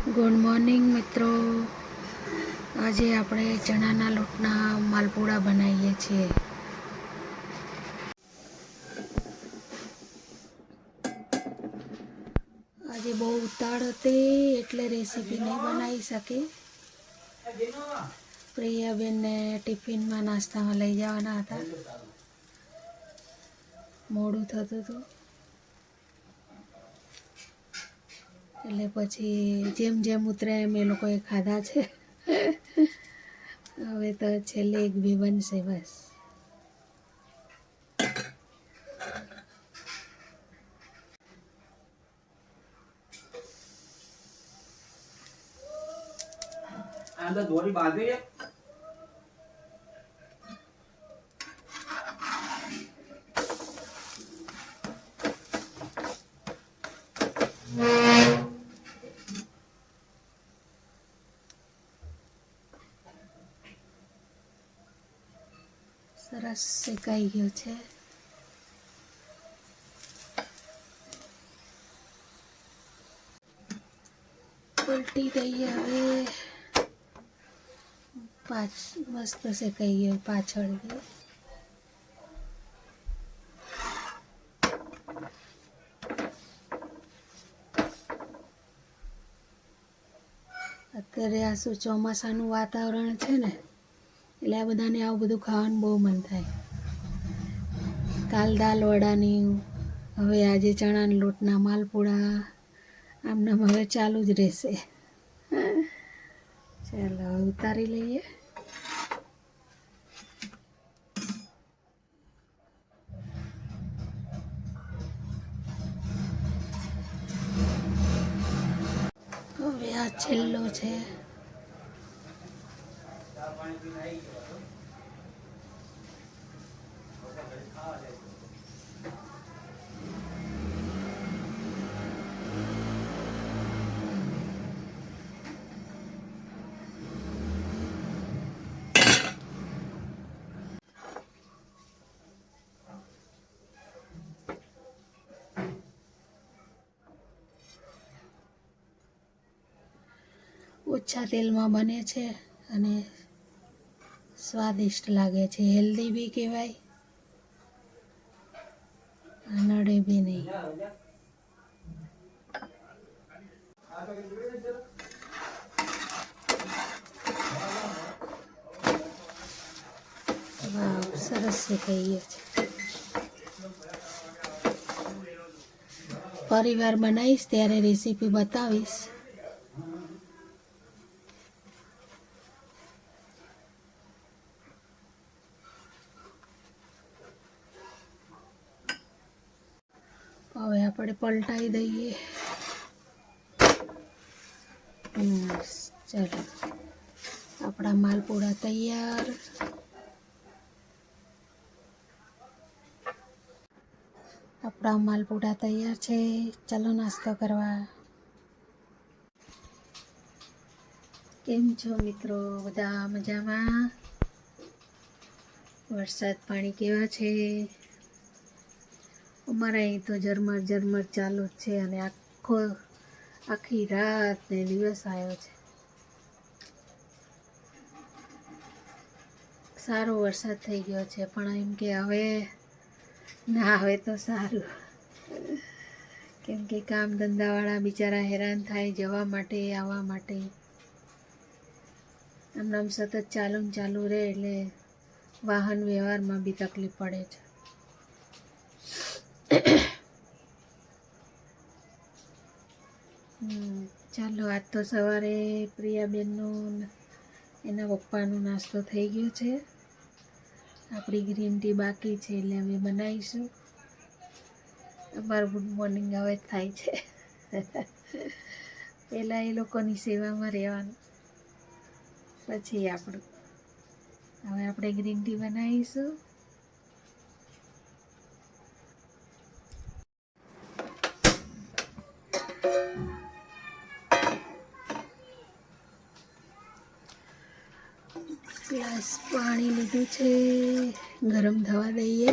Good morning મિત્રો, આજે આપણે ચણાના લોટના માલપુડા બનાવીએ છીએ. આજે બહુ ઉતાળ હતી એટલે રેસીપી નહીં બનાવી શકી. પ્રિયાબેનને ટિફિનમાં નાસ્તામાં લઈ જવાના હતા, મોડું થતું હતું એટલે પછી જેમ જેમ ઉતરે એમ એ લોકોએ ખાધા છે. હવે તો છેલ્લે એક બી બનશે બસ. સરસ શેકાઈ ગયો છે. પલટી દઈએ હવે. મસ્ત શેકાઈ ગયો પાછળ. અત્યારે આ શું ચોમાસાનું વાતાવરણ છે ને, એટલે આ બધાને આવું બધું ખાવાનું બહુ મન થાય. કાલ દાલ વડાની, હવે આજે ચણાના લોટના માલપુડા, આમનામ હવે ચાલુ જ રહેશે. ચાલો ઉતારી લઈએ. હવે આ છેલ્લો છે. ઓછા તેલમાં બને છે અને સ્વાદિષ્ટ લાગે છે. હેલ્ધી બી કહેવાય, નડે બી નહીં. વાવ, સરસ શેકાઈ ગયો છે. ફરી વાર બનાવીશ ત્યારે રેસીપી બતાવીશ. હવે આપણે પલટાઈ દઈએ. ચાલો, આપણા માલપુડા તૈયાર. છે. ચાલો નાસ્તો કરવા. કેમ છો મિત્રો? બધા મજામાં? વરસાદ પાણી કેવા છે? અમારા અહીં તો ઝરમર ચાલુ જ છે અને આખી રાત ને દિવસ આવ્યો છે. સારો વરસાદ થઈ ગયો છે, પણ એમ કે હવે ના આવે તો સારું, કેમ કે કામ ધંધાવાળા બિચારા હેરાન થાય જવા માટે આવવા માટે. આમ સતત ચાલુ રહે એટલે વાહન વ્યવહારમાં બી તકલીફ પડે છે. ચાલો, આજ તો સવારે પ્રિયાબેનનો એના પપ્પાનો નાસ્તો થઈ ગયો છે. આપણી ગ્રીન ટી બાકી છે એટલે હવે બનાવીશું. અમારું ગુડ મોર્નિંગ હવે થાય છે. પહેલાં એ લોકોની સેવામાં રહેવાનું, પછી આપણું. હવે આપણે ગ્રીન ટી બનાવીશું. ગ્લાસ પાણી લીધું છે, ગરમ થવા દઈએ.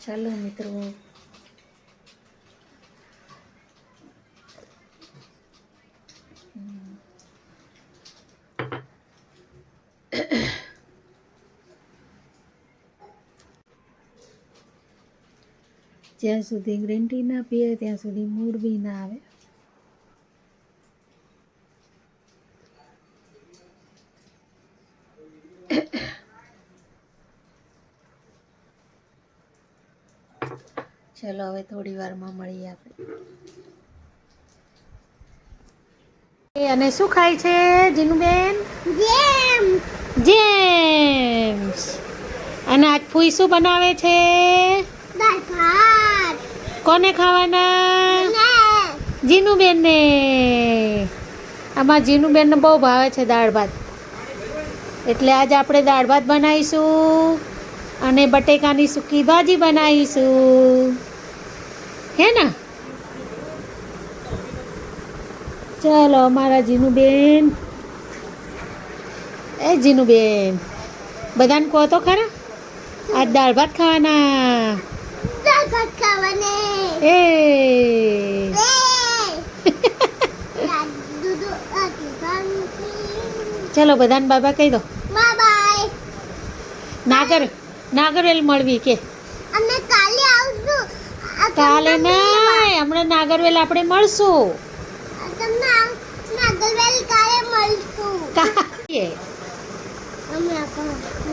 ચાલો મિત્રો, જ્યાં સુધી ગ્રીન ટી ના પીએ ત્યાં સુધી મૂડ બી ના આવે. ચલો હવે થોડી વારમાં મળીએ આપણે. અને શું ખાય છે જીનુબેન? જેમ્સ. અને આજ ફૂઈ શું બનાવે છે? દાળ ભાત. કોને ખાવાના? જીનુબેન ને. આમાં જીનુબેન ને બહુ ભાવે છે દાળ ભાત, એટલે આજે આપણે દાળ ભાત બનાવીશું અને બટેકાની સૂકી ભાજી બનાવીશું, હે ને? ચાલો અમારા જીનુબેન. એ જીનુબેન, બધાને કહો તો ખરા આજ દાળ ભાત ખાવાના. દાળ ભાત ખાવાને. એ ચલો બધાને બાય બાય કહી દો. બાય. નાગરવેલ મળવી કે અમે કાલે આવશું. કાલે નહીં, હમણાં નાગરવેલ આપણે મળશું. તમને નાગરવેલ કાલે મળશું. અમે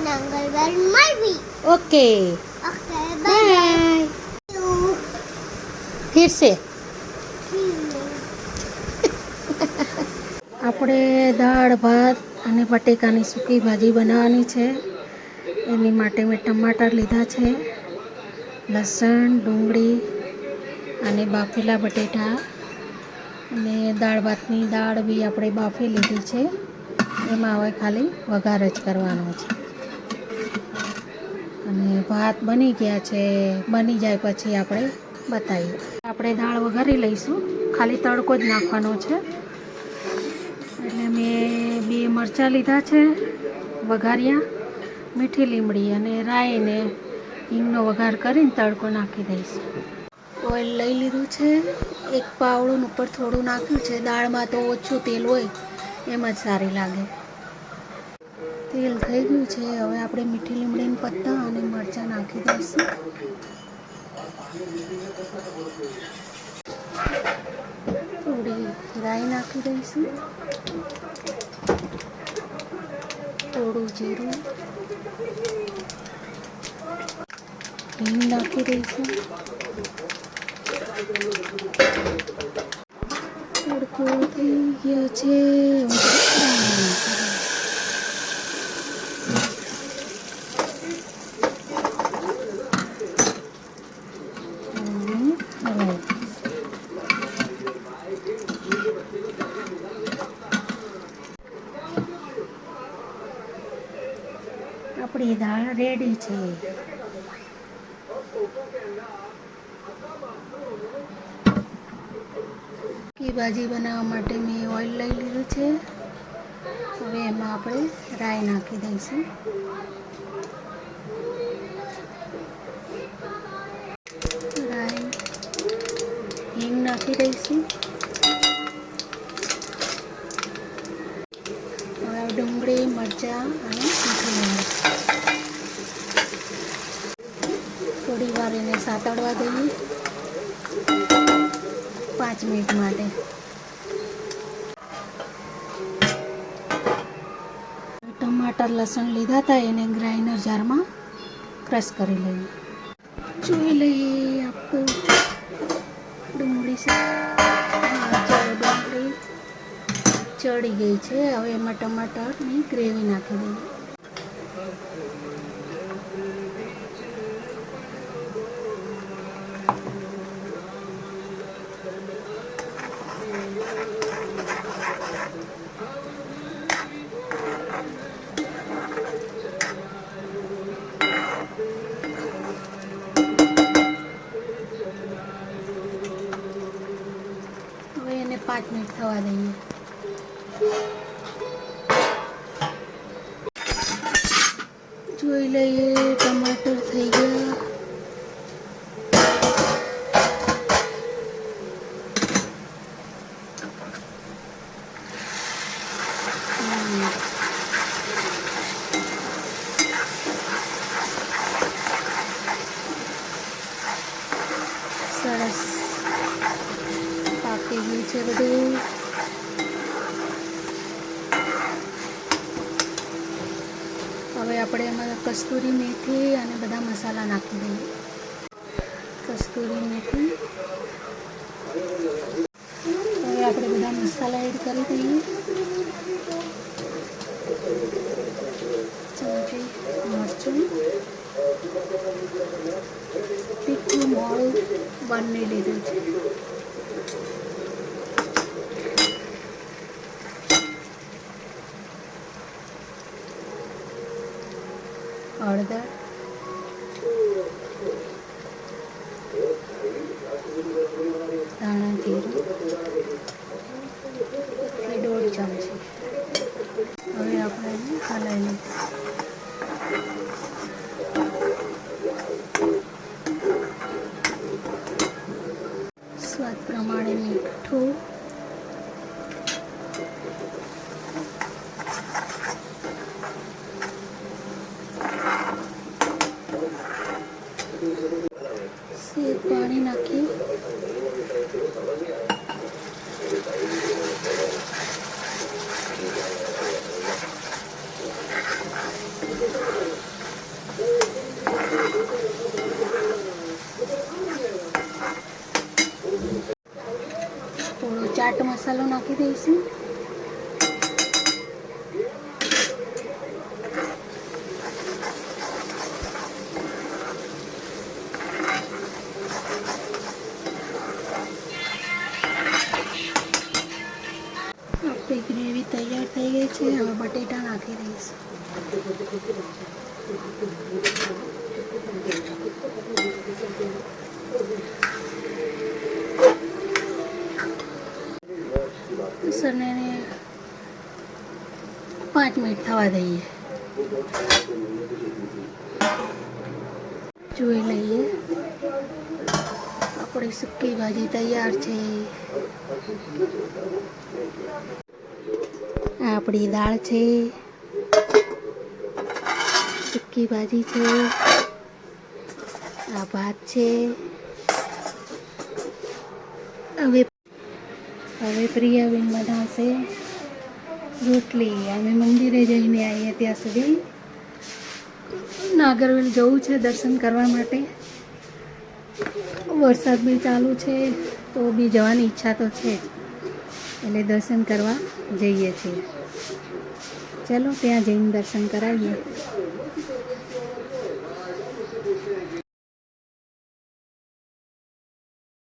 નાગરવેલ મળવી. Okay okay bye. फिर से આપણે દાળ ભાત અને બટેકાની સૂકી ભાજી બનાવવાની છે. એની માટે મેં ટમાટર લીધા છે, લસણ, ડુંગળી અને બાફેલા બટેટા, અને દાળ ભાતની દાળ બી આપણે બાફી લીધી છે. એમાં હવે ખાલી વઘાર જ કરવાનો છે. અને ભાત બની ગયા છે, બની જાય પછી આપણે બતાવીએ. આપણે દાળ વઘારી લઈશું, ખાલી તડકો જ નાખવાનો છે. એટલે મેં 2 મરચાં લીધા છે વઘાર્યા, મીઠી લીમડી અને રાઈને હિંગનો વઘાર કરીને તડકો નાખી દઈશું. ઓઇલ લઈ લીધું છે, 1 પાવડું ઉપર થોડું નાખ્યું છે. દાળમાં તો ઓછું તેલ હોય એમ જ સારી લાગે. તેલ થઈ ગયું છે, હવે આપણે મીઠી લીમડીના પત્તા અને મરચાં નાખી દઈશું. થોડી રાઈ નાખી દઈશું, થોડું જીરું, હિંગ નાખી દઈશું. તડકો થઈ ગયો છે. આપણી દાળ રેડી છે. ભાજી બનાવવા માટે મેં ઓઇલ લઈ લીધું છે. હવે એમાં આપણે રાઈ નાખી દઈશું. રાઈ, હિંગ નાખી દઈશું. હવે ડુંગળી, મરચાં અને મીઠું લીમડું થોડી વાર એને સાતળવા દઈએ, 5 મિનિટ માટે. ટમાટર, લસણ લીધા હતા, એને ગ્રાઇન્ડર જારમાં ક્રશ કરી લઈએ. જોઈ લઈએ આપણું ડુંગળી ચડી ગઈ છે. હવે એમાં ટમાટરની ગ્રેવી નાખી દઈએ. હવે એને 5 મિનિટ થવા દઈએ. જોઈ લઈએ, ટમાટર થઈ ગયા. સરસ પાકી ગયું છે બધું. હવે આપણે એમાં કસ્તુરી મેથી અને બધા મસાલા નાખી દઈએ. કસ્તુરી મેથી, હવે આપણે બધા મસાલા એડ કરી દઈએ. ચમચી મરચું, તીખું મોળું બંને લીધું છે. હળદર, ધાણા જીરું, 1.5 ચમચી. હવે આપણે એને હલાવી લઈશું. સ્વાદ પ્રમાણે મીઠું, સેજ પાણી નાખી થોડો ચાટ મસાલો નાખી દઈશું. આપણી ગ્રેવી તૈયાર થઈ ગઈ છે. હવે બટેટા નાખી દઈશું. સરને 5 મિનિટ થવા દઈએ. જોઈ લઈએ, આપણી સૂકી ભાજી તૈયાર છે. આ આપણી દાળ છે, સૂકી ભાજી છે, આ ભાત છે. હવે પ્રિયાબેન બનાવશે રોટલી. અમે મંદિરે જઈને આવીએ ત્યાં સુધી નાગરવેલ જવું છે દર્શન કરવા માટે. વરસાદ બી ચાલુ છે તો બી જવાની ઈચ્છા તો છે જ, એટલે દર્શન કરવા જઈએ છીએ. ચલો ત્યાં જઈને દર્શન કરાવીએ.